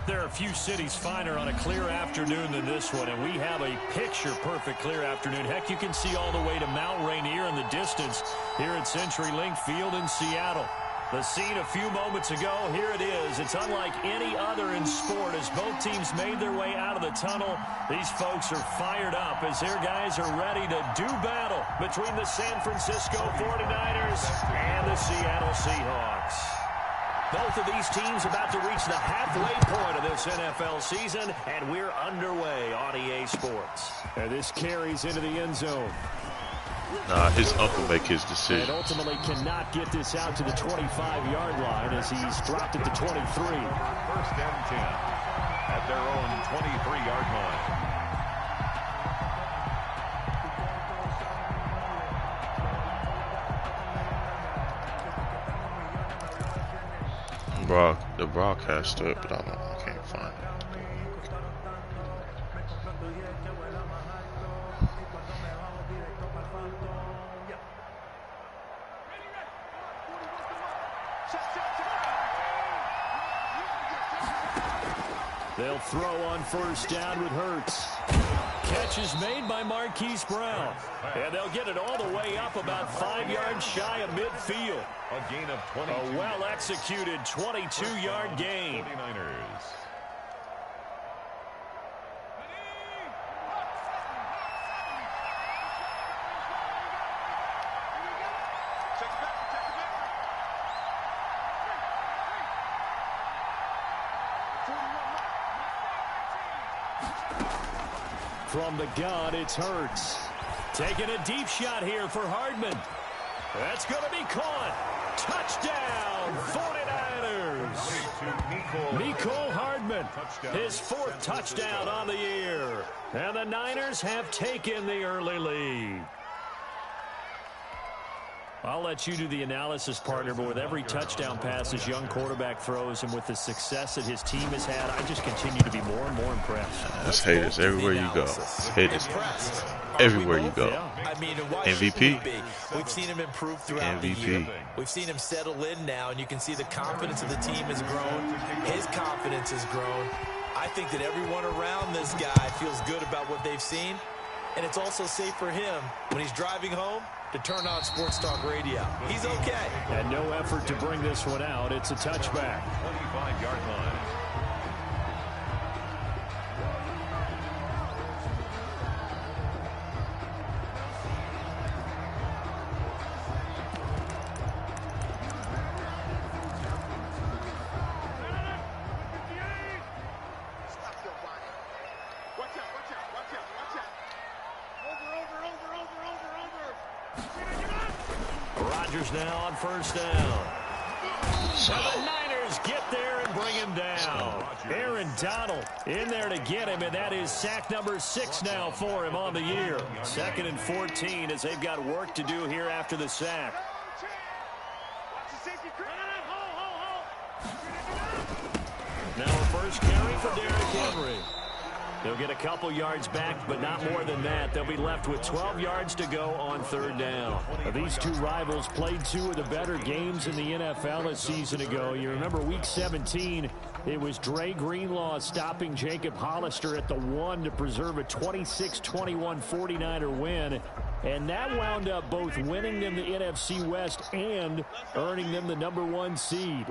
There are a few cities finer on a clear afternoon than this one, and we have a picture-perfect clear afternoon. Heck, you can see all the way to Mount Rainier in the distance here at CenturyLink Field in Seattle. The scene a few moments ago, here it is. It's unlike any other in sport as both teams made their way out of the tunnel. These folks are fired up as their guys are ready to do battle between the San Francisco 49ers and the Seattle Seahawks. Both of these teams about to reach the halfway point of this NFL season, and we're underway on EA Sports. And this carries into the end zone. Nah, his uncle make his decision. And ultimately cannot get this out to the 25-yard line as he's dropped it to 23. First and 10 at their own 23-yard line. The broadcast to it, but I can't find it. They'll throw on first down with Hurts. Catch is made by Marquise Brown. And they'll get it all the way up about 5 yards shy of midfield. A gain of 22. A well-executed 22-yard gain. 49ers. From the gun, it's Hurts. Taking a deep shot here for Hardman. That's going to be caught. Touchdown, 49ers. Mecole Hardman, his 4th touchdown on the year. And the Niners have taken the early lead. I'll let you do the analysis, partner, but with every touchdown pass his young quarterback throws and with the success that his team has had, I just continue to be more and more impressed. There's haters everywhere you go. Haters everywhere you go. I mean, MVP. We've seen him improve throughout the year. We've seen him settle in now, and you can see the confidence of the team has grown. His confidence has grown. I think that everyone around this guy feels good about what they've seen, and it's also safe for him when he's driving home to turn on Sports Talk Radio. He's okay. And no effort to bring this one out. It's a touchback. 25-yard line. Rodgers now on first down. And the Niners get there and bring him down. Aaron Donald in there to get him, and that is sack number 6 now for him on the year. 2nd and 14 as they've got work to do here after the sack. Now a first carry for Derrick Henry. They'll get a couple yards back, but not more than that. They'll be left with 12 yards to go on 3rd down. These two rivals played 2 of the better games in the NFL a season ago. You remember Week 17, it was Dre Greenlaw stopping Jacob Hollister at the 1 to preserve a 26-21 49er win. And that wound up both winning them the NFC West and earning them the #1 seed.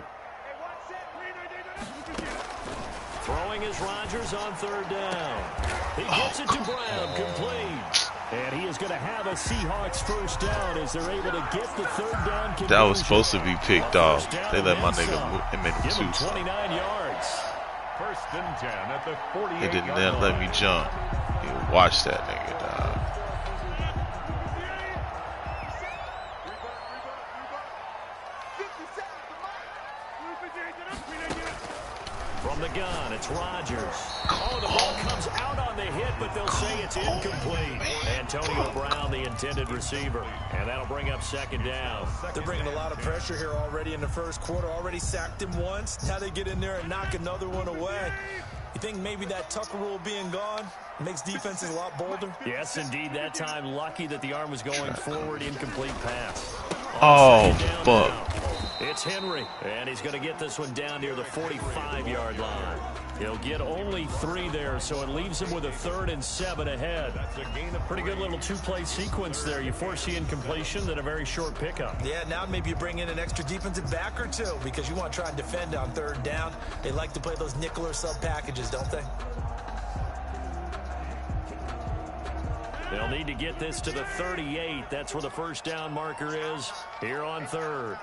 Throwing is Rodgers on 3rd down. He gets it to Brown, complete. And he is going to have a Seahawks first down as they're able to get the 3rd down conversion. That was supposed to be picked off. They let my nigga move him in Give him 2. 29 yards. First and 10 at the 48. They didn't let me jump. You watch that nigga, dog. From the gun, it's Rodgers. Oh, the ball comes out on the hit, but they'll say it's incomplete. Antonio Brown, the intended receiver. And that'll bring up 2nd down. They're bringing a lot of pressure here already in the first quarter. Already sacked him once. Now they get in there and knock another one away. You think maybe that Tucker rule being gone makes defenses a lot bolder? Yes, indeed. That time, lucky that the arm was going forward. Incomplete pass. Oh, fuck. It's Henry, and he's going to get this one down near the 45-yard line. He'll get only 3 there, so it leaves him with a 3rd and 7 ahead. Pretty good little 2-play sequence there. You force the incompletion, then a very short pickup. Yeah, now maybe you bring in an extra defensive back or 2 because you want to try and defend on 3rd down. They like to play those nickel or sub packages, don't they? They'll need to get this to the 38. That's where the first down marker is here on 3rd.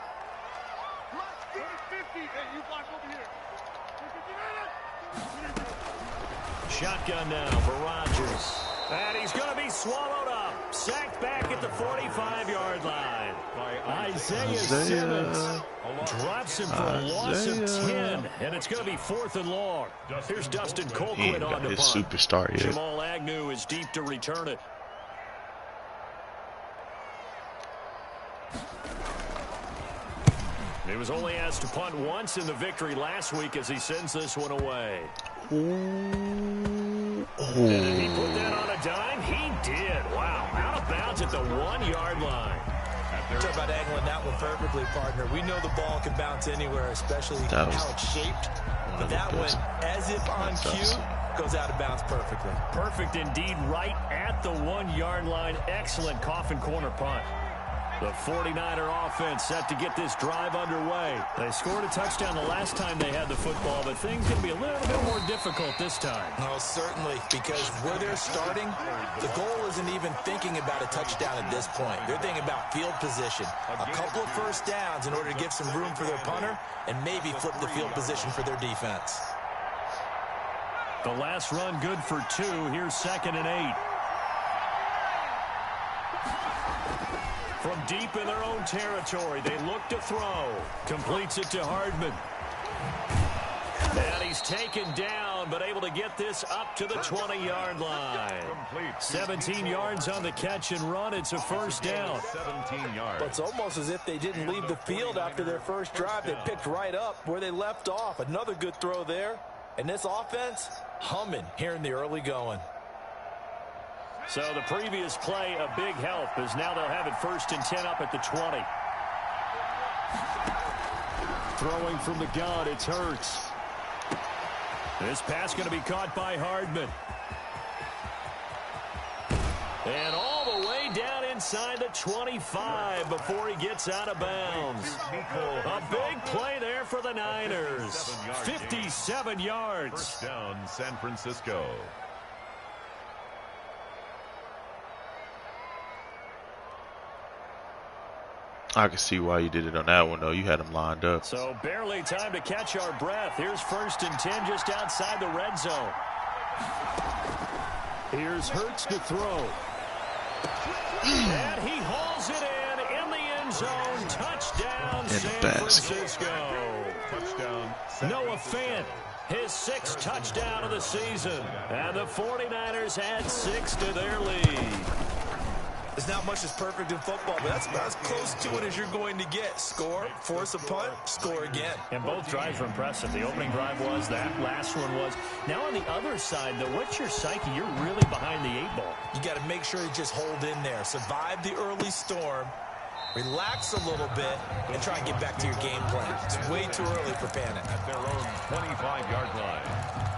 Shotgun now for Rodgers. And he's going to be swallowed up. Sacked back at the 45-yard line. Isaiah Simmons drops him for a loss of 10. And it's going to be 4th and long. Here's Dustin Colquitt on the punt. Superstar yet. Jamal Agnew is deep to return it. He was only asked to punt once in the victory last week as he sends this one away. Did he put that on a dime? He did. Wow. Out of bounds at the 1-yard line. Talk about angling that one perfectly, partner. We know the ball can bounce anywhere, especially how it's shaped. But that one, as if on cue, goes out of bounds perfectly. Perfect indeed, right at the 1-yard line. Excellent coffin corner punt. The 49er offense set to get this drive underway. They scored a touchdown the last time they had the football, but things going to be a little bit more difficult this time. Oh, certainly, because where they're starting, the goal isn't even thinking about a touchdown at this point. They're thinking about field position, a couple of first downs in order to give some room for their punter, and maybe flip the field position for their defense. The last run good for 2. Here's 2nd and 8. From deep in their own territory, they look to throw. Completes it to Hardman. And he's taken down, but able to get this up to the 20-yard line. 17 yards on the catch and run. It's a first down. 17 yards. But it's almost as if they didn't leave the field after their first drive. They picked right up where they left off. Another good throw there. And this offense, humming here in the early going. So the previous play, a big help, as now they'll have it 1st and 10 up at the 20. Throwing from the gun, it's Hurts. This pass going to be caught by Hardman. And all the way down inside the 25 before he gets out of bounds. A big play there for the Niners. 57 yards. First down, San Francisco. I can see why you did it on that one, though. You had them lined up. So barely time to catch our breath. Here's 1st and 10 just outside the red zone. Here's Hurts to throw. And he hauls it in the end zone. Touchdown, San Francisco. Touchdown. Noah Fant, his 6th touchdown of the season. And the 49ers add 6 to their lead. There's not much that's perfect in football, but that's about as close to it as you're going to get. Score, force a punt, score again. And both drives were impressive. The opening drive was, that last one was. Now on the other side, though, what's your psyche? You're really behind the 8 ball. You got to make sure you just hold in there. Survive the early storm, relax a little bit, and try and get back to your game plan. It's way too early for panic. At their own 25-yard line.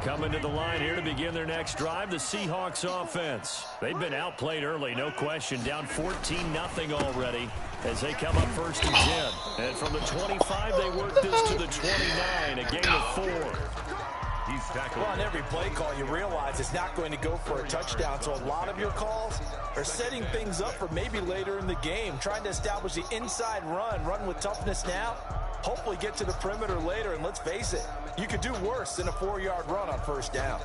Coming to the line here to begin their next drive, the Seahawks offense. They've been outplayed early, no question. Down 14-0 already as they come up 1st and 10. And from the 25, they work this to the 29, a gain of 4. He's tackled. Well, on every play call, you realize it's not going to go for a touchdown. So a lot of your calls are setting things up for maybe later in the game, trying to establish the inside run with toughness now. Hopefully get to the perimeter later, and let's face it, you could do worse than a 4-yard run on 1st down.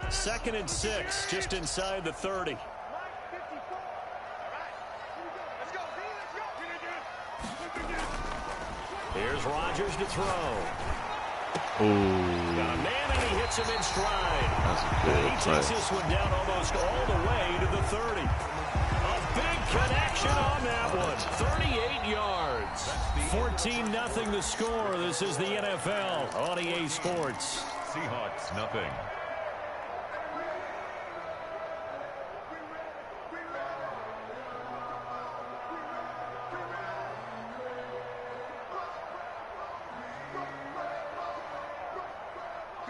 2nd and 6, just inside the 30. Here's Rodgers to throw. Ooh. Got a man, and he hits him in stride. That's a good He takes this one down almost all the way to the 30. Big connection on that one. 38 yards. 14-0 the score. This is the NFL on EA Sports. Seahawks, nothing.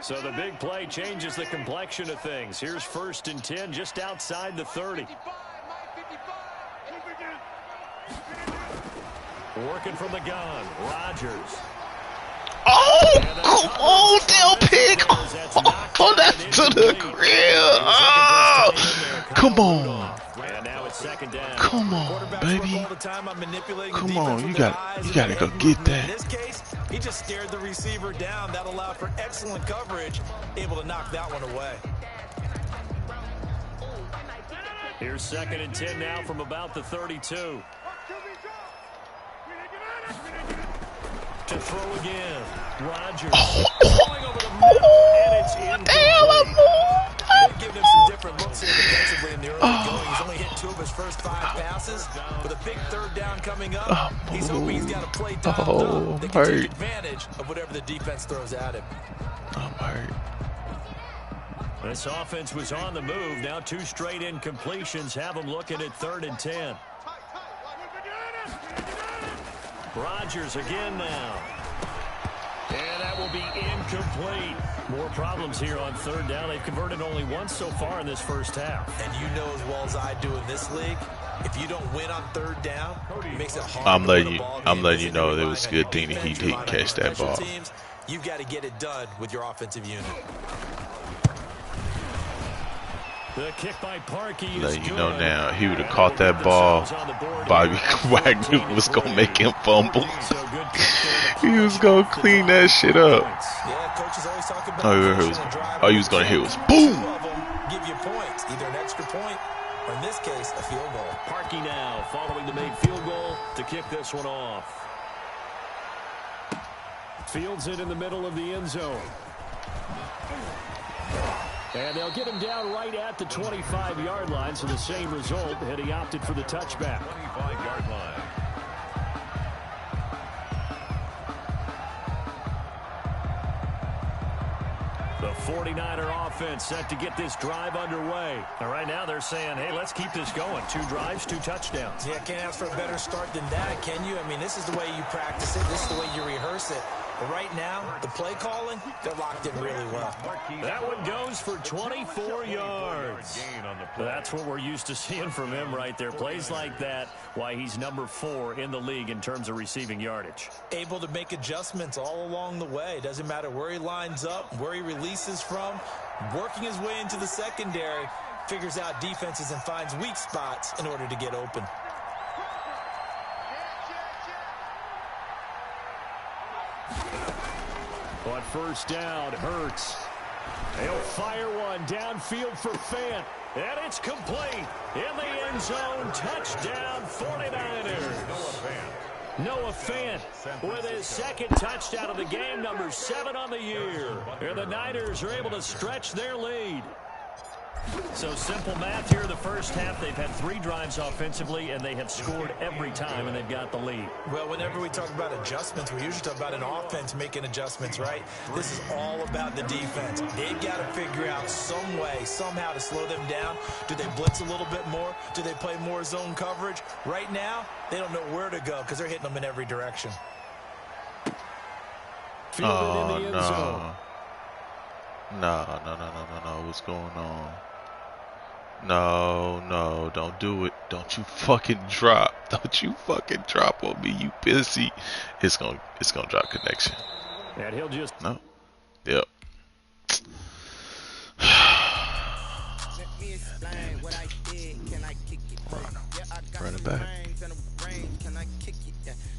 So the big play changes the complexion of things. Here's 1st and 10 just outside the 30. Working from the gun, Rodgers. Oh, come on, Del Pig. Oh, that's to the crib. Oh, come on. And now it's 2nd down. Come on, baby. Come on, you gotta go get that. In this case, he just stared the receiver down. That allowed for excellent coverage, able to knock that one away. Here's 2nd and 10 now from about the 32. To throw again. Rodgers. Going over the middle, and it's incomplete. Giving him some different looks here defensively in the early going. He's only hit 2 of his first 5 passes. With a big 3rd down coming up, he's hoping he's got a play dialed up that can take advantage of whatever the defense throws at him. This offense was on the move. Now 2 straight incompletions have them looking at 3rd and 10. Rodgers again now. And that will be incomplete. More problems here on 3rd down. They've converted only once so far in this first half. And you know as well as I do in this league, if you don't win on 3rd down, it makes it hard. I'm letting you know it was a good thing that he didn't catch that ball. You've got to get it done with your offensive unit. The kick by Parkey. Letting you know now, he would have caught that ball. Bobby Wagner was going to make him fumble. He was going to clean that shit up. All he was going to hit was boom. Give you points, either an extra point or in this case, a field goal. Parkey now following the made field goal to kick this one off. Fields it in the middle of the end zone. And they'll get him down right at the 25-yard line, so the same result, and he opted for the touchback. 25-yard line. The 49er offense set to get this drive underway. And right now they're saying, hey, let's keep this going. 2 drives, 2 touchdowns. Yeah, can't ask for a better start than that, can you? I mean, this is the way you practice it. This is the way you rehearse it. But right now, the play calling, they're locked in really well. That one goes for 24 yards. That's what we're used to seeing from him right there. Plays like that, why he's number 4 in the league in terms of receiving yardage. Able to make adjustments all along the way. Doesn't matter where he lines up, where he releases from. Working his way into the secondary, figures out defenses and finds weak spots in order to get open. On 1st down, Hurts. They'll fire one downfield for Fant. And it's complete. In the end zone, touchdown 49ers. Noah Fant with his 2nd touchdown of the game, number 7 on the year. And the Niners are able to stretch their lead. So simple math here in the first half. They've had 3 drives offensively, and they have scored every time, and they've got the lead. Well, whenever we talk about adjustments, we usually talk about an offense making adjustments, right? This is all about the defense. They've got to figure out some way, somehow to slow them down. Do they blitz a little bit more? Do they play more zone coverage? Right now, they don't know where to go because they're hitting them in every direction. Oh, no. No. What's going on? No, don't do it. Don't you fucking drop. Don't you fucking drop on me, you pissy. It's gonna drop connection. And he'll just no. Yep. Run it back.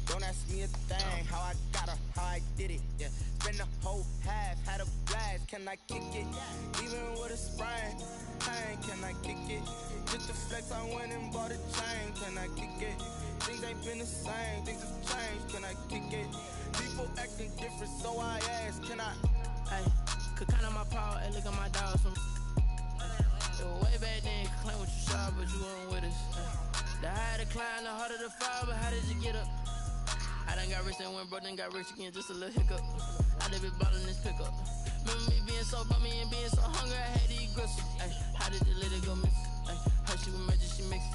Don't ask me a thing, how I got her, how I did it, yeah. Spend the whole half, had a blast, can I kick it? Even with a sprain, pain, can I kick it? Just to flex, I went and bought a chain, can I kick it? Things ain't been the same, things have changed, can I kick it? People acting different, so I ask, can I? Ay, could count on my power, and look at my dogs from way back then, could claim what you saw, but you weren't with us. The higher the climb, the harder the fall, but how did you get up? I done got rich and went broke, then got rich again, just a little hiccup. I done been ballin' this pickup. Remember me being so bummy and being so hungry, I had to eat gristle. Ay, how did the lady go miss? Ay, her she was magic, she mixed.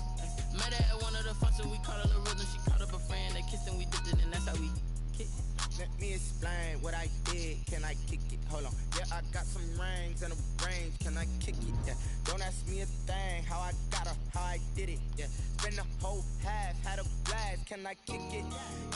Met her at one of the functions, we caught her little rhythm. She caught up a friend, they kissed and we dipped it, and that's how we kicked. Let me explain what I did. Can I kick it? Hold on. Yeah, I got some rings and a range. Can I kick it? Yeah. Don't ask me a thing. How I got her, how I did it. Yeah. Spend the whole half, had a blast. Can I kick it?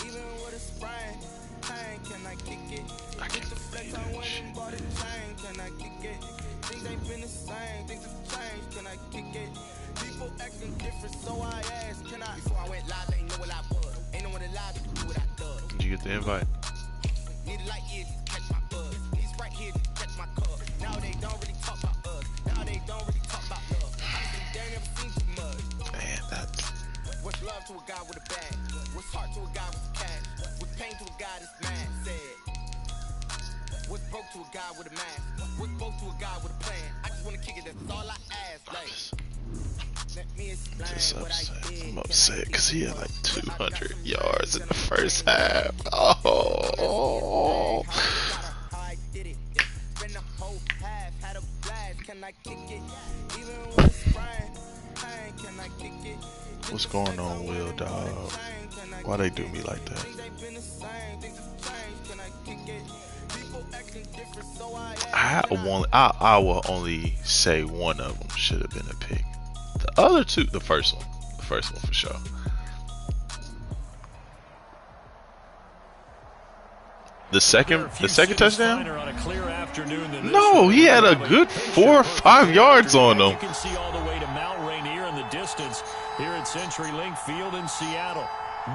Even with a sprain. Pain, can I kick it? Get the flex, I went and bought a chain. Can I kick it? Things ain't been the same. Things have changed. Can I kick it? People acting different, so I asked. Can I? Before I went live, they ain't know what I was. Ain't no one alive to do what I done. Did you get the invite? Need a light years to catch my buzz. He's right here to catch my cub. Now they don't really talk about us. Now they don't really talk about love. Honestly, they ain't never seen too much. Man, that's... What's love to a guy with a bag? What's heart to a guy with cash? What's pain to a guy that's mad? Said. What's broke to a guy with a mask? What's broke to a guy with a plan? I just wanna kick it, that's all I ask. Like, let me explain just what I upset. did. I'm upset because he had like 200 yards in the first half. Oh. What's going on, Will, dog? Why they do me like that? I will only say one of them should have been a pick. The other two, the first one for sure. The second touchdown? No, he had a good 4 or 5 yards on him. You can see all the way to Mount Rainier in the distance here at CenturyLink Field in Seattle.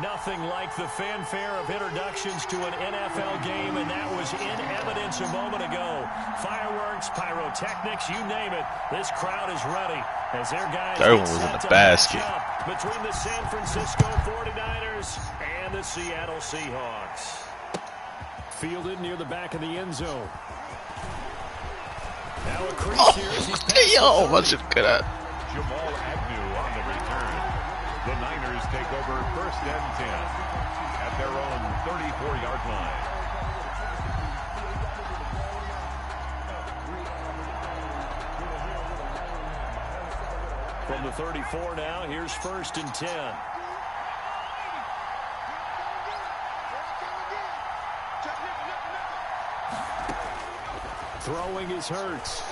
Nothing like the fanfare of introductions to an NFL game, and that was in evidence a moment ago. Fireworks, pyrotechnics, you name it. This crowd is ready as their guys that one was in the basket. Between the San Francisco 49ers and the Seattle Seahawks. Fielded near the back of the end zone. Now a crease here as he's damn, I should cut out. Jamal Agnew on the return. The Niners take over 1st and 10 at their own 34-yard line. From the 34 now, here's 1st and 10. Throwing is Hurts.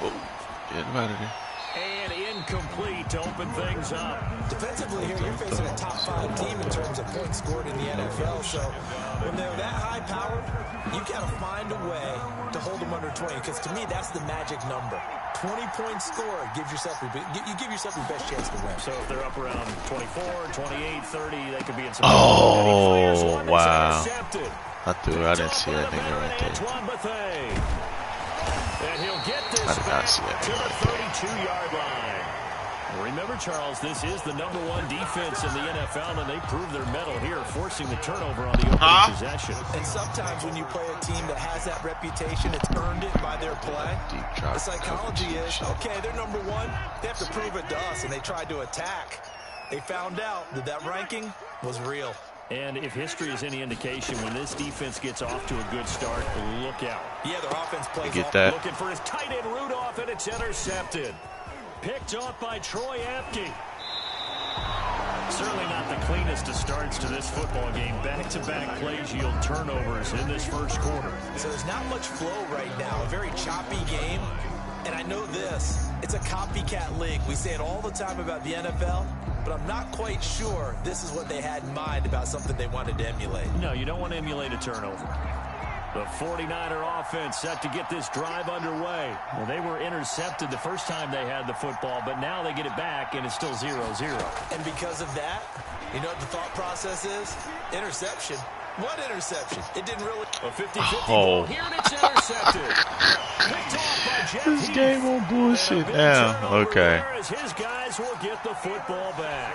Oh, get him out of there. And incomplete to open things up. Defensively here, you're facing a top 5 team in terms of points scored in the NFL. So when they're that high powered, you got to find a way to hold them under 20. Because to me, that's the magic number. 20 points scored gives yourself your best chance to win. So if they're up around 24, 28, 30, they could be in some. Oh, wow. I didn't see that nigga right there. And he'll get this back to the 32-yard line. Remember, Charles, this is the #1 defense in the NFL, and they prove their mettle here, forcing the turnover on the opening possession. And sometimes when you play a team that has that reputation, it's earned it by their play. The psychology is, okay, they're #1. They have to prove it to us, and they tried to attack. They found out that ranking was real. And if history is any indication, when this defense gets off to a good start, look out. Yeah, their offense plays get that. Looking for his tight end Rudolph, and it's intercepted. Picked off by Troy Apke. Certainly not the cleanest of starts to this football game. Back-to-back plays yield turnovers in this first quarter. So there's not much flow right now. A very choppy game. And I know this. It's a copycat league. We say it all the time about the NFL. But I'm not quite sure this is what they had in mind about something they wanted to emulate. No, you don't want to emulate a turnover. The 49er offense set to get this drive underway. Well, they were intercepted the first time they had the football, but now they get it back, and it's still 0-0. And because of that, you know what the thought process is? Interception. What interception? It didn't really... A 50-50 ball here, and it's intercepted. Picked off by Jeff This Heath. game on bullshit now. Okay. As his guys will get the football back.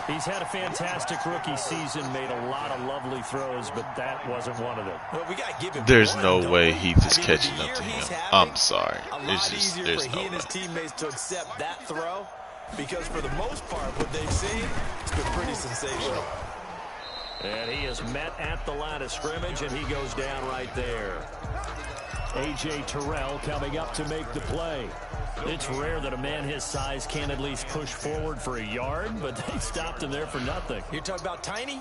He's had a fantastic rookie season, made a lot of lovely throws, but that wasn't one of them. Well, we got to give him There's one, no way we? Heath is catching up to him. I'm sorry. A lot It's just, easier there's for no he and his way. teammates to accept that throw because for the most part, what they've seen, it's been pretty sensational. And he is met at the line of scrimmage, and he goes down right there. A.J. Terrell coming up to make the play. It's rare that a man his size can at least push forward for a yard, but they stopped him there for nothing. You're talking about Tiny?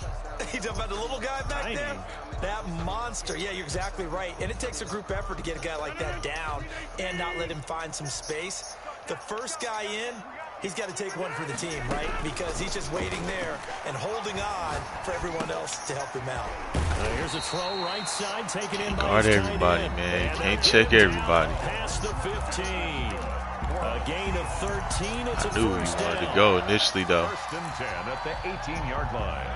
You're talking about the little guy back there? That monster. Yeah, you're exactly right. And it takes a group effort to get a guy like that down and not let him find some space. The first guy in, he's got to take one for the team, right? Because he's just waiting there and holding on for everyone else to help him out. Here's a throw right side, taken in by guard everybody, man. Can't check everybody. Past the 15. A gain of 13. It's I knew he wanted to go initially, though. First and 10 at the 18-yard line.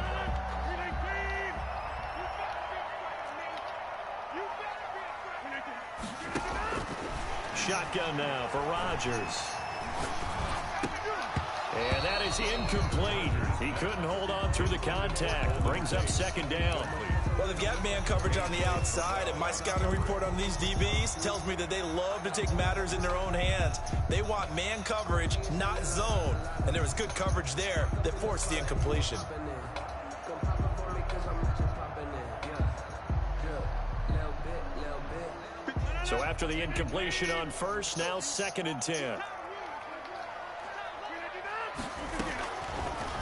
Shotgun now for Rodgers. And that is incomplete. He couldn't hold on through the contact. Brings up second down. Well, they've got man coverage on the outside, and my scouting report on these DBs tells me that they love to take matters in their own hands. They want man coverage, not zone. And there was good coverage there that forced the incompletion. So after the incompletion on first, now second and 10.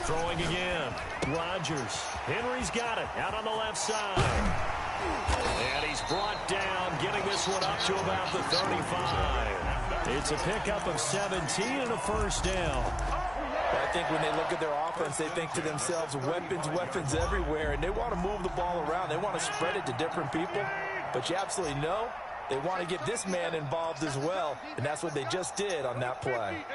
Throwing again. Rodgers. Henry's got it. Out on the left side. And he's brought down, getting this one up to about the 35. It's a pickup of 17 and a first down. I think when they look at their offense, they think to themselves, weapons everywhere, and they want to move the ball around. They want to spread it to different people. But you absolutely know they want to get this man involved as well, and that's what they just did on that play.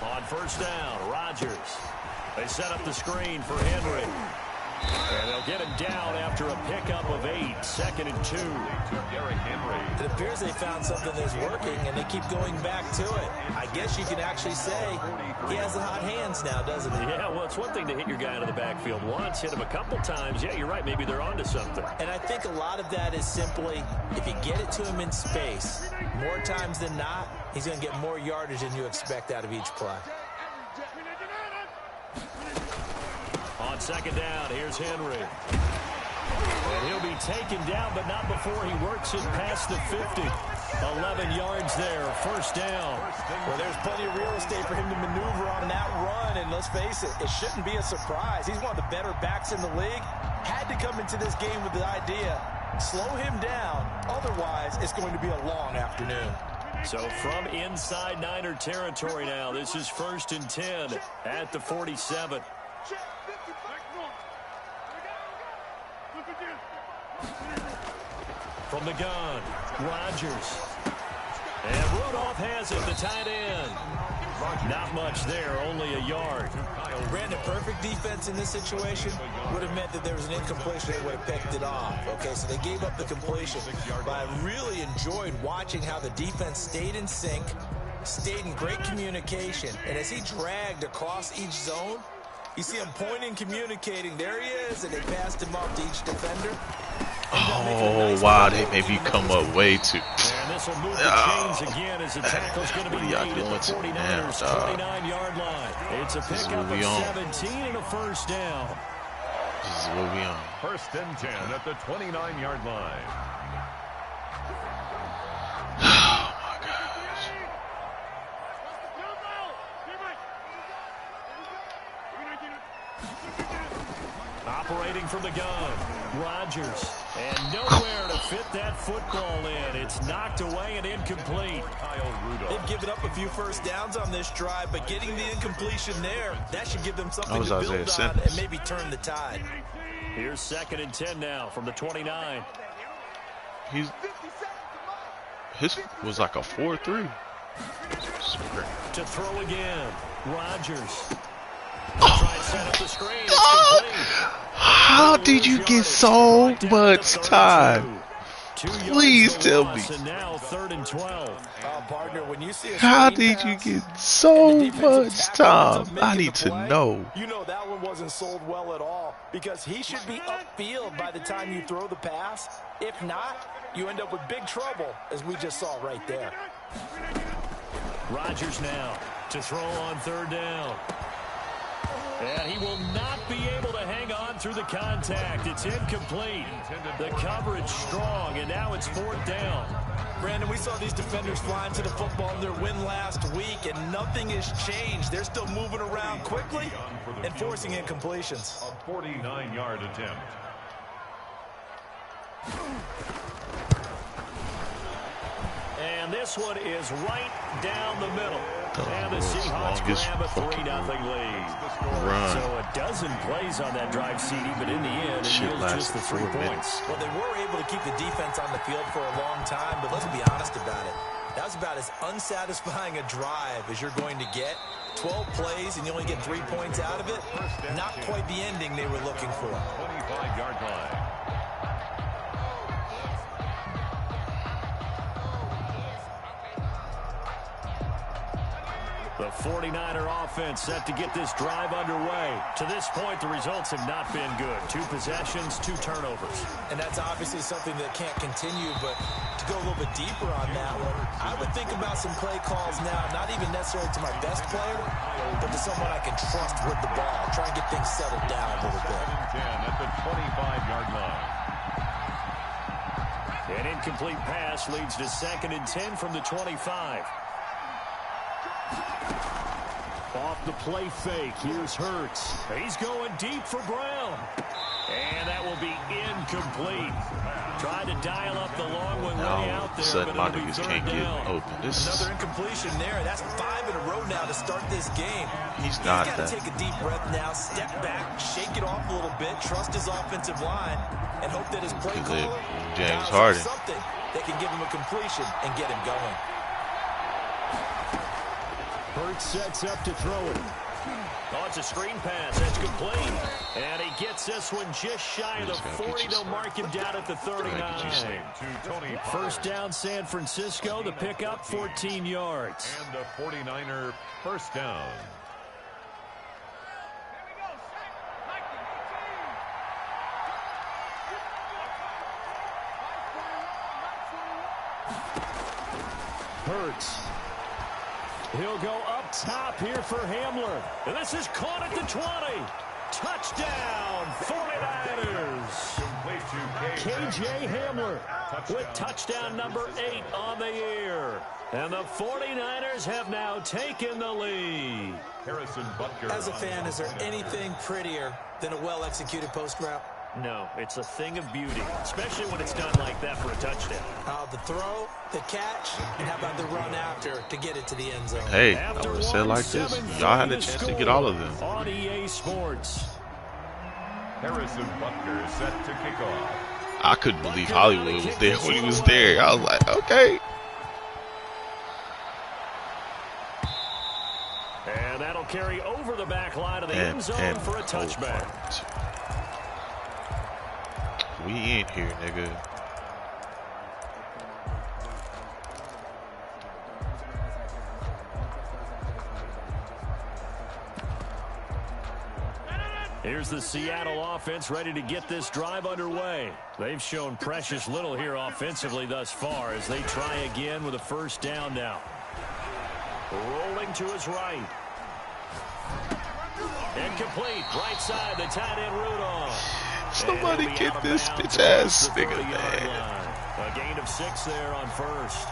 On first down, Rodgers. They set up the screen for Henry. And they'll get him down after a pickup of 8, second and 2. Derrick Henry. It appears they found something that's working, and they keep going back to it. I guess you can actually say he has the hot hands now, doesn't he? Yeah, well, it's one thing to hit your guy out of the backfield once, hit him a couple times. Yeah, you're right. Maybe they're onto something. And I think a lot of that is simply if you get it to him in space, more times than not, he's going to get more yardage than you expect out of each play. On second down, here's Henry. And he'll be taken down, but not before he works it past the 50. 11 yards there, first down. Well, there's plenty of real estate for him to maneuver on that run, and let's face it, it shouldn't be a surprise. He's one of the better backs in the league. Had to come into this game with the idea, slow him down, otherwise it's going to be a long afternoon. So from inside Niner territory now, this is first and 10 at the 47. From the gun, Rodgers. And Rudolph has it, the tight end. Not much there, only a yard. Brandon, perfect defense in this situation would have meant that there was an incompletion. They would have picked it off. Okay, so they gave up the completion. But I really enjoyed watching how the defense stayed in sync, stayed in great communication. And as he dragged across each zone, you see him pointing, communicating. There he is, and they passed him off to each defender. Oh, wow, they made me come up way too. And this will move the chains again as the tackle's going to be made at the 49ers' 29-yard line. It's a pickup of 17 and a first down. This is what we on. First and 10 at the 29-yard line. Oh, my gosh. Operating from the gun, Rodgers. And nowhere to fit that football in. It's knocked away and incomplete. They've given up a few first downs on this drive, but getting the incompletion there, that should give them something to build on and maybe turn the tide. Here's second and 10 now from the 29. His was like a 4-3. To throw again, Rodgers. Try and set up the screen. It's complete. How did you get so much time? Please tell me. Now third and 12. Partner, when you see how did you get so much time? I need to know. You know that one wasn't sold well at all because he should be upfield by the time you throw the pass. If not, you end up with big trouble, as we just saw right there. Rodgers now to throw on third down. And he will not be able to hang on through the contact. It's incomplete. The coverage strong, and now it's 4th down. Brandon, we saw these defenders flying to the football in their win last week, and nothing has changed. They're still moving around quickly and forcing incompletions. A 49-yard attempt. And this one is right down the middle. And the Seahawks grab a 3-0 lead. So a dozen plays on that drive, CD, but in the end, it yields just the 3 points. Well, they were able to keep the defense on the field for a long time, but let's be honest about it. That was about as unsatisfying a drive as you're going to get. 12 plays, and you only get 3 points out of it. Not quite the ending they were looking for. 25-yard line. The 49er offense set to get this drive underway. To this point, the results have not been good. 2 possessions, 2 turnovers. And that's obviously something that can't continue, but to go a little bit deeper on that one, I would think about some play calls now, not even necessarily to my best player, but to someone I can trust with the ball. Try and get things settled down a little bit. 7-10 at the 25-yard line. An incomplete pass leads to 2nd and 10 from the 25. Off the play fake, here's Hurts. He's going deep for Brown. And that will be incomplete. Tried to dial up the long one way out there, but it'll be 3rd down. Open. Another incompletion there. That's 5 in a row now to start this game. He's got to take a deep breath now, step back, shake it off a little bit, trust his offensive line, and hope that his play caller James Harden something that can give him a completion and get him going. Hurts sets up to throw it. Oh, it's a screen pass. That's complete. And he gets this one just shy of the 40. They'll mark him down at the 39. 1st down, San Francisco. The pickup, 14 yards. And a 49er 1st down. Hurts. He'll go up top here for Hamler. And this is caught at the 20. Touchdown, 49ers. KJ Hamler with touchdown number 8 on the year. And the 49ers have now taken the lead. Harrison Butker. As a fan, is there anything prettier than a well-executed post route? No, it's a thing of beauty, especially when it's done like that for a touchdown. The throw, the catch, and how about the run after to get it to the end zone? Hey, I would have said like this. Y'all had a chance to get all of them. On EA Sports. Harrison Butker set to kick off. I couldn't believe Hollywood was there when he was there. I was like, okay. And that'll carry over the back line of the end zone for a touchback. We in here, nigga. Here's the Seattle offense ready to get this drive underway. They've shown precious little here offensively thus far as they try again with a 1st down now. Rolling to his right. Incomplete. Right side, the tight end Rudolph. Somebody get this bitch ass nigga, man. A gain of 6 there on 1st.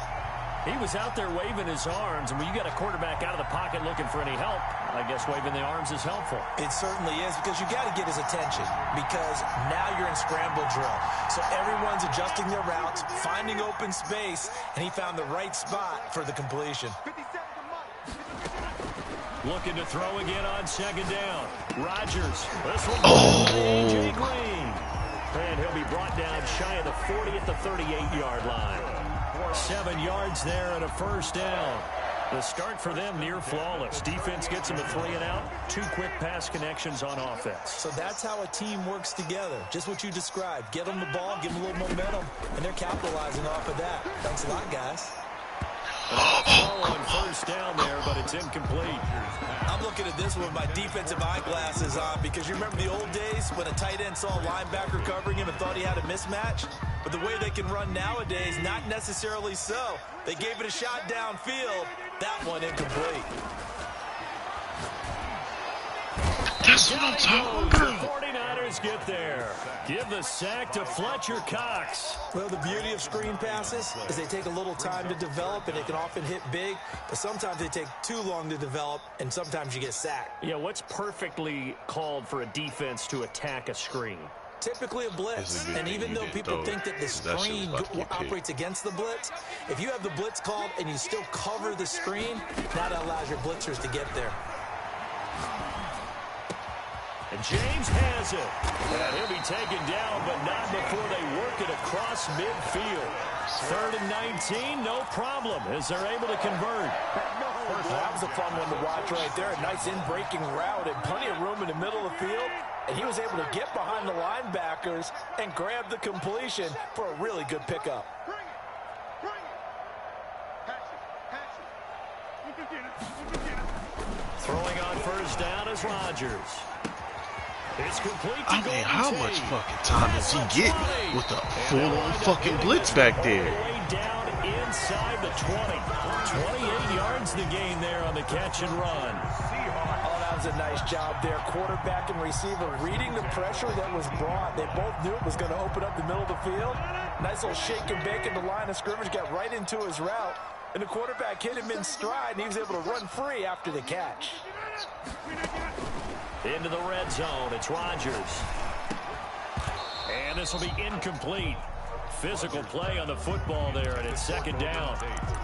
He was out there waving his arms, and when you got a quarterback out of the pocket looking for any help, I guess waving the arms is helpful. It certainly is, because you got to get his attention, because now you're in scramble drill. So everyone's adjusting their routes, finding open space, and he found the right spot for the completion. Looking to throw again on 2nd down. Rodgers. This one A.J. Green. And he'll be brought down shy of the 40 at the 38-yard line. 7 yards there and a 1st down. The start for them near flawless. Defense gets them a 3 and out. 2 quick pass connections on offense. So that's how a team works together. Just what you described. Get them the ball, give them a little momentum, and they're capitalizing off of that. Thanks a lot, guys. On 1st down there, but it's incomplete. I'm looking at this one with my defensive eyeglasses on, because you remember the old days when a tight end saw a linebacker covering him and thought he had a mismatch? But the way they can run nowadays, not necessarily so. They gave it a shot downfield. That one incomplete. That's what I'm talking about. The 49ers get there. Give the sack to Fletcher Cox. Well, the beauty of screen passes is they take a little time to develop, and they can often hit big, but sometimes they take too long to develop, and sometimes you get sacked. Yeah, what's perfectly called for a defense to attack a screen? Typically a blitz, and even though people think that the screen operates against the blitz, if you have the blitz called and you still cover the screen, that allows your blitzers to get there. And James has it. And he'll be taken down, but not before they work it across midfield. 3rd and 19, no problem, as they're able to convert. That was a fun one to watch right there. A nice in-breaking route and plenty of room in the middle of the field. And he was able to get behind the linebackers and grab the completion for a really good pickup. Throwing on first down is Rodgers. It's complete to I mean, how much fucking time does he get with a full-on fucking blitz back there? Down inside the 20. 28 yards the gain there on the catch and run. Oh, that was a nice job there. Quarterback and receiver reading the pressure that was brought. They both knew it was going to open up the middle of the field. Nice little shake and bake in the line of scrimmage. Got right into his route. And the quarterback hit him in stride, and he was able to run free after the catch. Into the red zone, it's Rodgers. And this will be incomplete. Physical play on the football there, and it's 2nd down.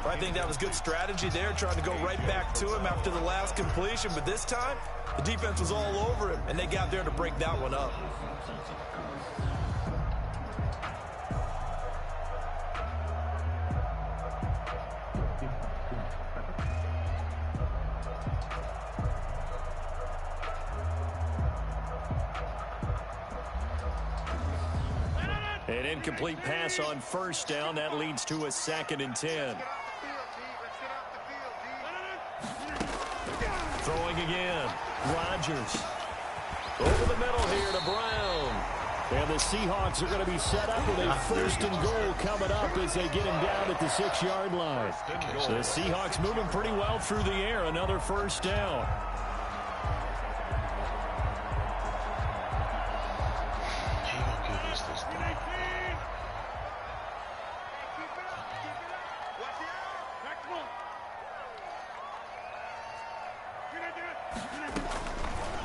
I think that was good strategy there, trying to go right back to him after the last completion. But this time, the defense was all over him, and they got there to break that one up. An incomplete pass on first down. That leads to a 2nd and 10. Throwing again. Rodgers. Over the middle here to Brown. And the Seahawks are going to be set up with a 1st and goal coming up as they get him down at the 6-yard line. So the Seahawks moving pretty well through the air. Another first down.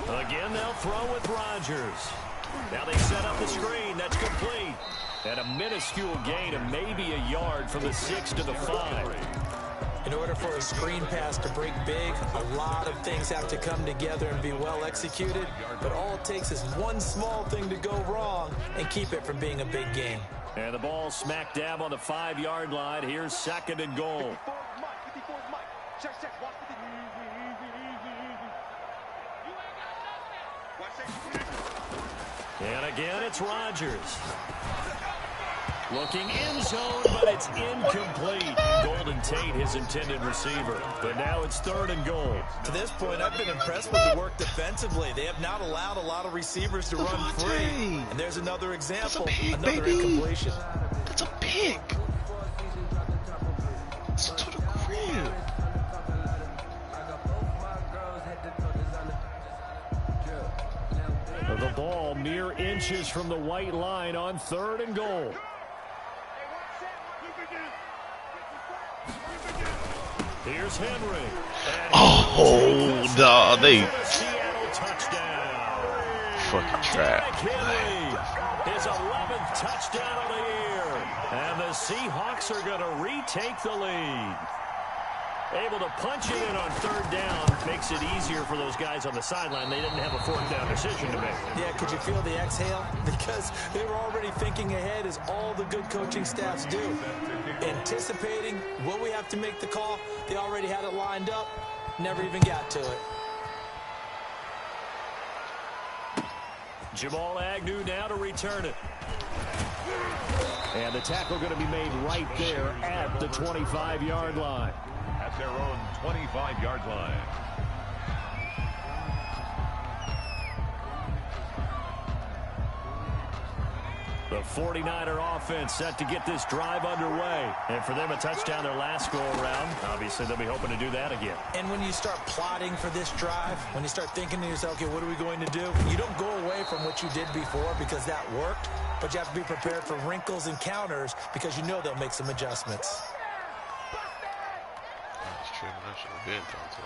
Again, they'll throw with Rodgers. Now they set up the screen. That's complete. And a minuscule gain of maybe a yard from the 6 to the 5. In order for a screen pass to break big, a lot of things have to come together and be well executed. But all it takes is one small thing to go wrong and keep it from being a big game. And the ball smack dab on the 5-yard line. Here's 2nd and goal. And again, it's Rodgers. Looking in zone, but it's incomplete. Golden Tate, his intended receiver. But now it's 3rd and goal. To this point, I've been impressed with the work defensively. They have not allowed a lot of receivers to run free. And there's another example, another incompletion. That's a pick. It's to the crib. The ball mere inches from the white line on 3rd and goal. Here's Henry. Oh, no, they Seattle touchdown. fucking trap. Henry, his 11th touchdown of the year. And the Seahawks are going to retake the lead. Able to punch it in on 3rd down makes it easier for those guys on the sideline. They didn't have a 4th down decision to make. Yeah, could you feel the exhale? Because they were already thinking ahead, as all the good coaching staffs do. Anticipating, will we have to make the call? They already had it lined up, never even got to it. Jamal Agnew now to return it. And the tackle going to be made right there at the 25-yard line. At their own 25-yard line. The 49er offense set to get this drive underway. And for them, a touchdown their last go-around. Obviously, they'll be hoping to do that again. And when you start plotting for this drive, when you start thinking to yourself, okay, what are we going to do? You don't go away from what you did before because that worked, but you have to be prepared for wrinkles and counters because you know they'll make some adjustments. That's true. I should have been talking.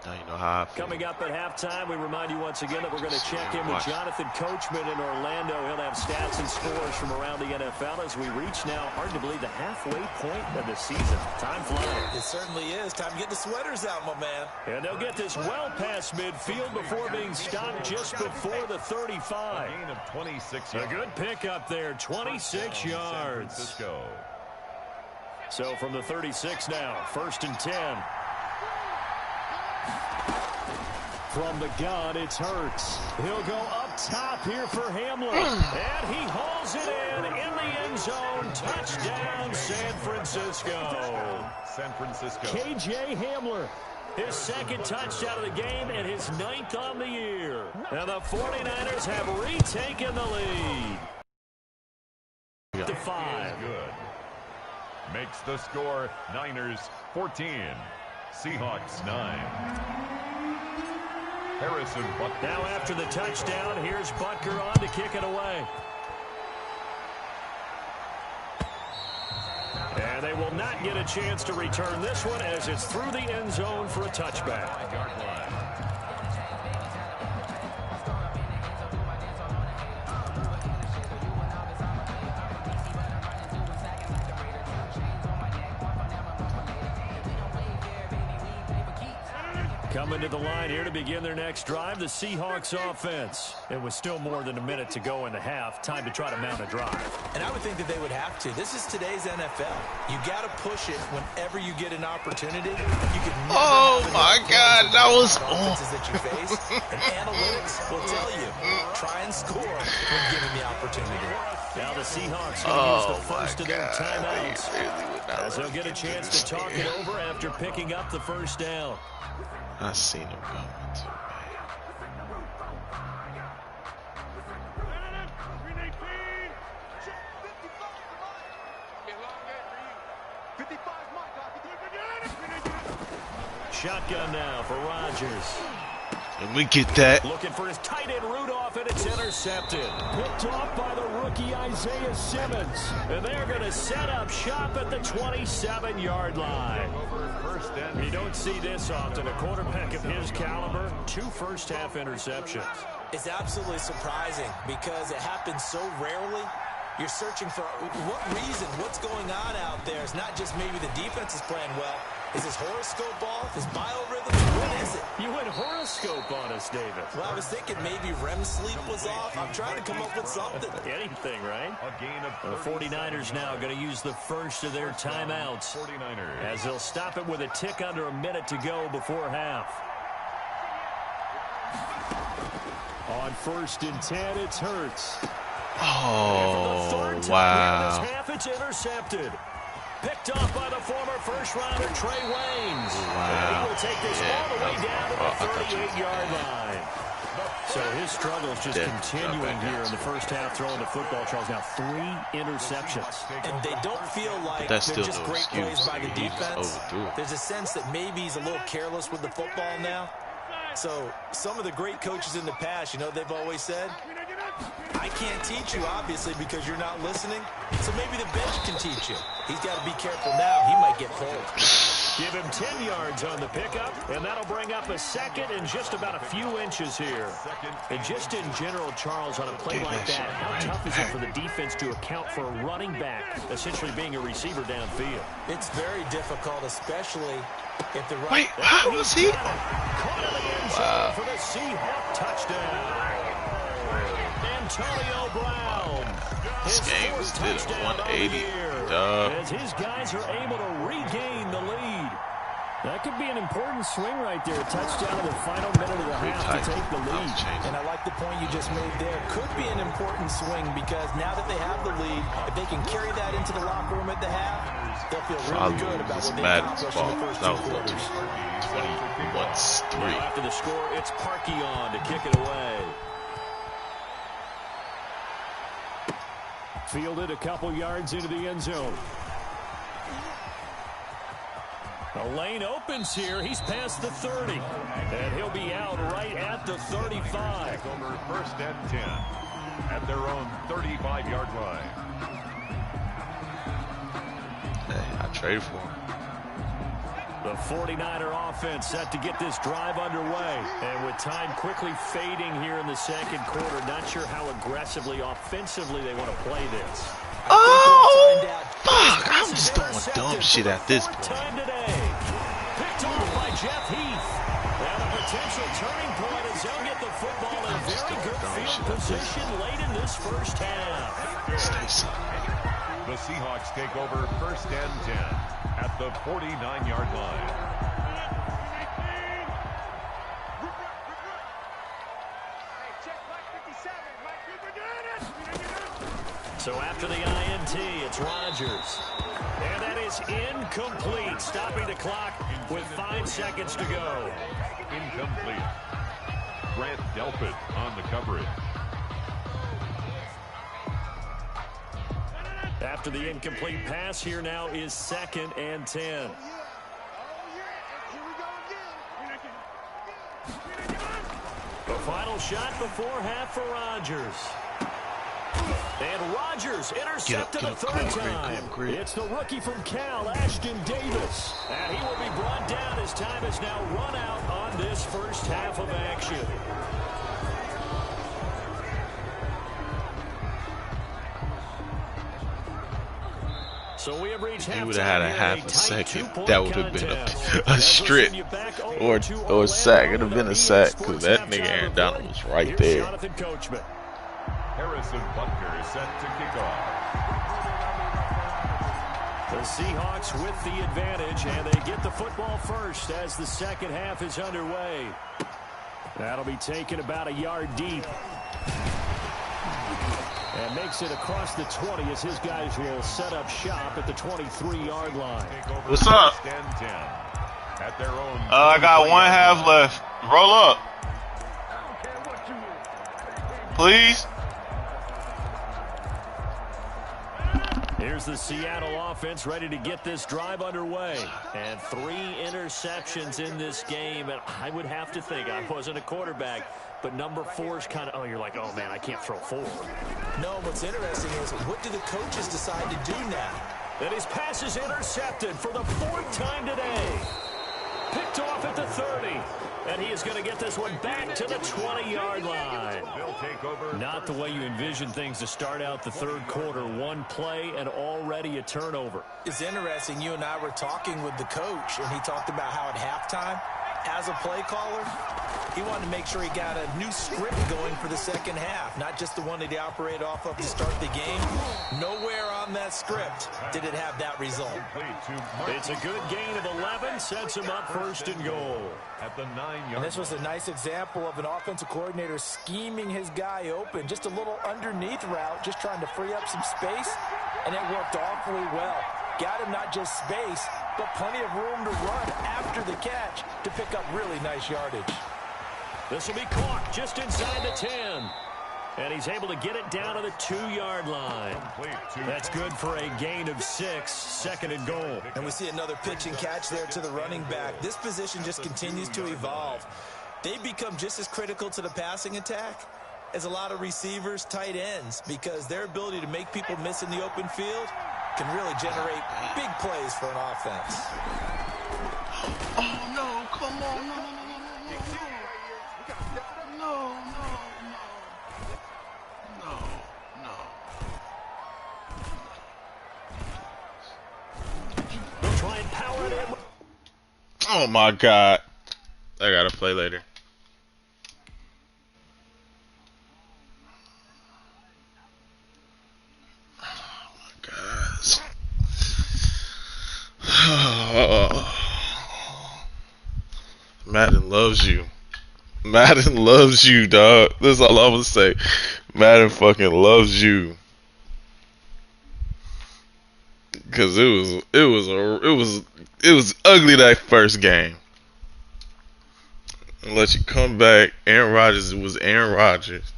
Now you know how I feel. Coming up at halftime, we remind you once again that we're going to check in with Jonathan Coachman in Orlando. He'll have stats and scores from around the NFL as we reach now, hard to believe, the halfway point of the season. Time flies. It certainly is. Time to get the sweaters out, my man. And they'll get this well past midfield before being stopped just before the 35. A gain of 26 yards. A good pickup there, 26 yards. San Francisco. So from the 36 now, 1st and 10. From the gun, it's Hurts. He'll go up top here for Hamler. And he hauls it in the end zone. Touchdown, San Francisco. San Francisco. KJ Hamler. His second touchdown of the game and his 9th on the year. And the 49ers have retaken the lead. To 5. Good. Makes the score Niners 14. Seahawks 9. Harrison Butker. Now after the touchdown, here's Butker on to kick it away. And they will not get a chance to return this one as it's through the end zone for a touchback. Coming to the line here to begin their next drive, the Seahawks offense. It was still more than a minute to go in the half. Time to try to mount a drive. And I would think that they would have to. This is today's NFL. You got to push it whenever you get an opportunity. You can oh my God, that was that you face. And analytics will tell you, try and score when given the opportunity. Now the Seahawks going to use the first of their timeouts. As they'll get a chance to talk it over after picking up the first down. I seen him coming too, man. Shotgun now for Rodgers. And we get that. Looking for his tight end Rudolph, and it's intercepted. Picked off by the rookie Isaiah Simmons. And they're going to set up shop at the 27-yard line. You don't see this often. A quarterback of his caliber, 2 first-half interceptions. It's absolutely surprising because it happens so rarely. You're searching for what reason, what's going on out there. It's not just maybe the defense is playing well. Is his horoscope off? His biorhythm? What is it? You went horoscope on us, David. Well, I was thinking maybe REM sleep was off. I'm trying to come up with something. Anything, right? A gain of the 49ers now going to use the first of their timeouts. 49ers. As they'll stop it with a tick under a minute to go before half. On 1st and 10, it's Hurts. Oh, wow. This half, it's intercepted. Picked off by the former first-rounder Trey Waynes. Wow. He will take this all the way down to the 38-yard line. So his struggles just continuing here in the first half, throwing the football, Charles. Now 3 interceptions. And they don't feel like they're just great plays by the defense. There's a sense that maybe he's a little careless with the football now. So some of the great coaches in the past, you know, they've always said, I can't teach you, obviously, because you're not listening. So maybe the bench can teach you. He's got to be careful now. He might get pulled. Give him 10 yards on the pickup, and that'll bring up a second and just about a few inches here. And just in general, Charles, on a play like that, how tough is it for the defense to account for a running back essentially being a receiver downfield? It's very difficult, especially if the Wait, how was he? Caught in the end zone for the Seahawks touchdown. Antonio Brown. This game did a 180. As his guys are able to regain the lead. That could be an important swing right there. A touchdown in the final minute of the half to take the lead. And I like the point you just made there. Could be an important swing because now that they have the lead, if they can carry that into the locker room at the half, they'll feel really good about what they accomplished in the first two quarters. 21-3. After the score, it's Parkey on to kick it away. Fielded a couple yards into the end zone. The lane opens here. He's past the 30. And he'll be out right at the 35. Over first and 10 at their own 35-yard line. Hey, I traded for him. The 49er offense set to get this drive underway. And with time quickly fading here in the second quarter, not sure how aggressively, offensively they want to play this. Oh, fuck. I'm just doing dumb shit at this point. Time today. Picked off by Jeff Heath. And a potential turning point as they'll get the football in very good field position late in this first half. The Seahawks take over first and 10 at the 49-yard line. So after the INT, it's Rodgers. And that is incomplete, stopping the clock with 5 seconds to go. Incomplete. Grant Delpit on the coverage. After the incomplete pass, here now is 2nd and 10. The final shot before half for Rodgers. And Rodgers intercepted a third time. It's the rookie from Cal, Ashton Davis. And he will be brought down as time has now run out on this first half of action. So we have reached halftime. He would have had a half a second. That would have been a strip or a sack. It would have been a sack because that nigga Aaron Donald was right there. Harrison Butker is set to kick off. The Seahawks with the advantage, and they get the football first as the second half is underway. That'll be taken about a yard deep. And makes it across the 20 as his guys will set up shop at the 23-yard line. What's up? I got 1 half left. Roll up. Please. Here's the Seattle offense ready to get this drive underway. And 3 interceptions in this game. And I would have to think, I wasn't a quarterback, but number 4 is kind of, oh, you're like, oh, man, I can't throw 4. No, what's interesting is what do the coaches decide to do now? And his pass is intercepted for the 4th time today. Picked off at the 30. And he is going to get this one back to the 20-yard line. Not the way you envision things to start out the third quarter. 1 play and already a turnover. It's interesting. You and I were talking with the coach, and he talked about how at halftime, as a play caller, he wanted to make sure he got a new script going for the second half, not just the one that he operated off of to start the game. Nowhere on that script did it have that result. It's a good gain of 11, sets him up 1st and goal. At the 9-yard. And this was a nice example of an offensive coordinator scheming his guy open, just a little underneath route, just trying to free up some space, and it worked awfully well. Got him not just space, but plenty of room to run after the catch to pick up really nice yardage. This will be caught just inside the 10. And he's able to get it down to the 2-yard line. That's good for a gain of 6, 2nd and goal. And we see another pitch and catch there to the running back. This position just continues to evolve. They become just as critical to the passing attack as a lot of receivers, tight ends, because their ability to make people miss in the open field can really generate big plays for an offense. Oh, no, come on, no. Try and power it in. Oh my God. I gotta play later. Oh my God. Madden loves you. Madden loves you, dog. That's all I'm gonna say. Madden fucking loves you. Cause it was ugly that first game. And let you come back. Aaron Rodgers was Aaron Rodgers.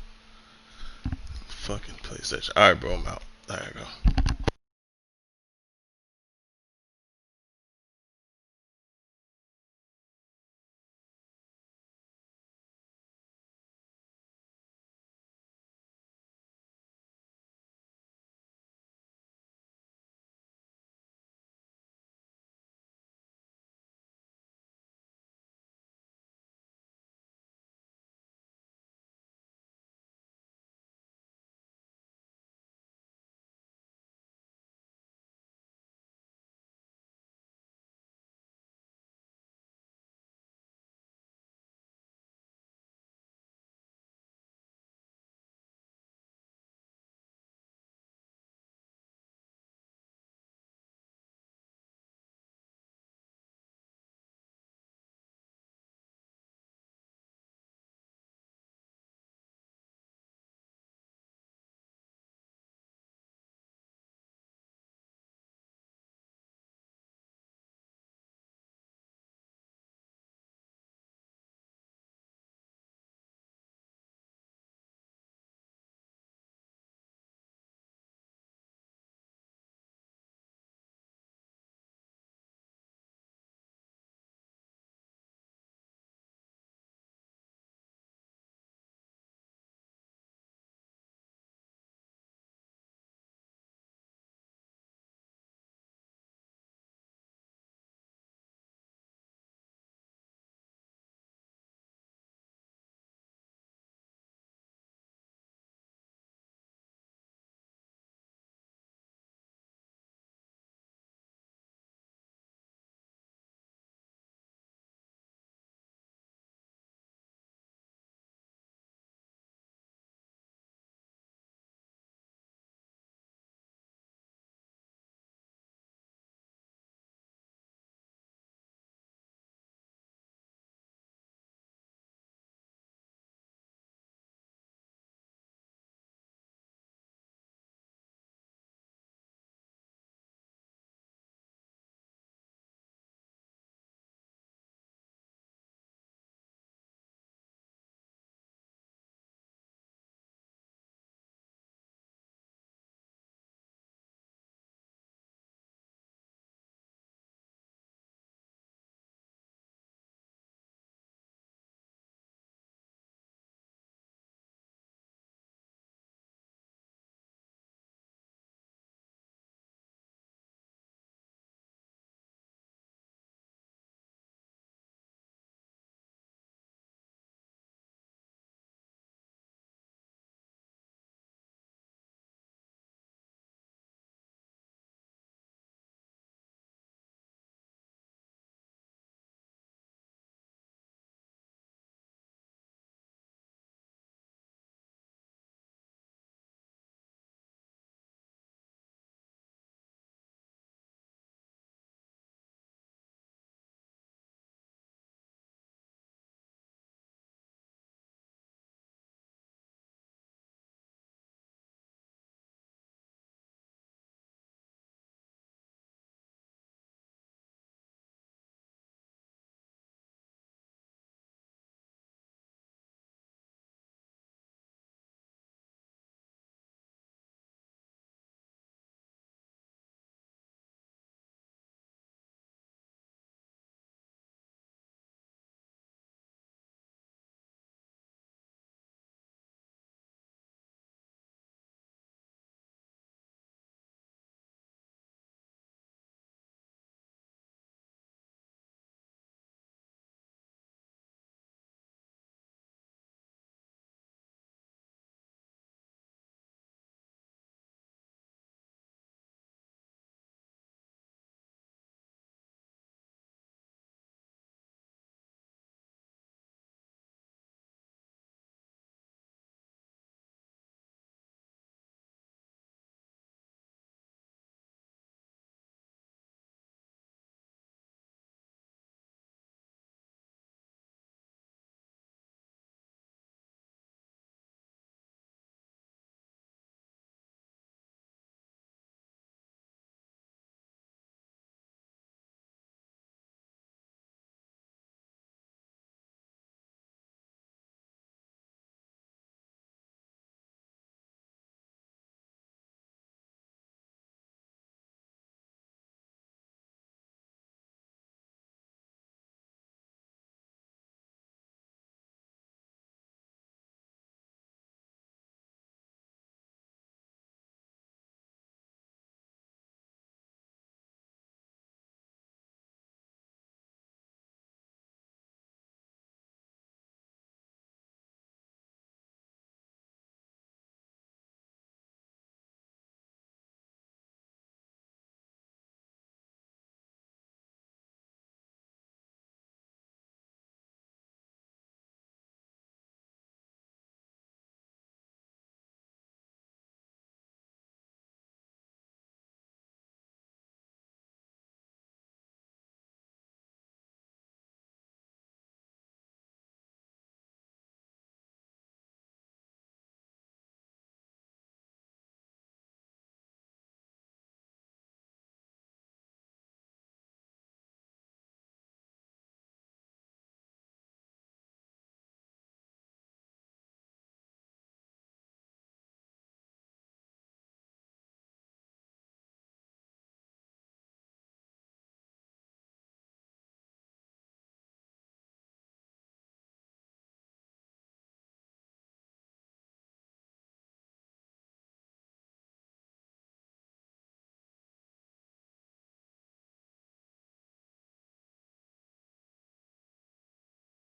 Fucking PlayStation. Alright, bro, I'm out. There you go.